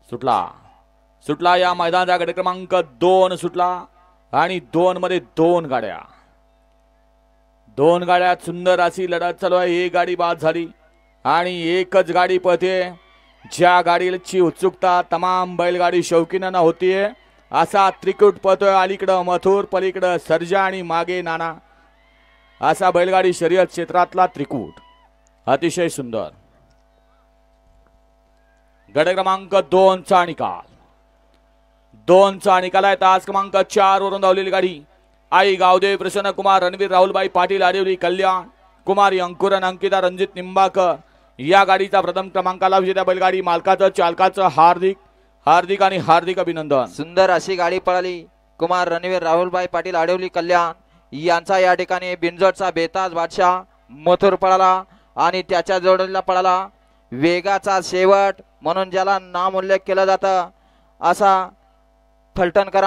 सुटला सुटला या मैदानाचा गट क्रमांक 2 सुटला आणि 2 मध्ये 2 गाड्या, 2 गाड्यात सुंदर अशी लढत चालू आहे। एक गाडी बाद झाली आणि एकच गाडी पळते। ज्या गाडीची उत्सुकता तमाम बैलगाडी शौकीनांना होतीये असा त्रिकूट पळतोय। अलीकडं मथुर, पलीकडं सर्जा आणि मागे नाना, असा बैलगाडी शर्यत क्षेत्रातला त्रिकूट अतिशय सुंदर। गट क्रमांक 2 चा निकाल, 2 चा निकाल आहे। तास क्रमांक 4 वरून धावलेली गाडी आई गावदेव प्रसन्न कुमार रणवीर राहुलबाई पाटील आडिवली कल्याण, कुमारी अंकुरन अंकिता रणजित निंबाकर या गाडीचा प्रथम क्रमांकाला विजेत्या बैलगाडी मालकाचं चालकाचं हार्दिक हार्दिक आणि हार्दिक अभिनंदन। सुंदर अशी गाडी पळाली। कुमार रणवीर राहुलबाई पाटील आडिवली कल्याण यांचा या ठिकाणी बिंजोडचा बेताज बादशाह मथुर पळाला आणि त्याच्या जोडीला पळाला वेगाचा शेवट म्हणून ज्याला नामोल्लेख केलं जातं असा फलटणकर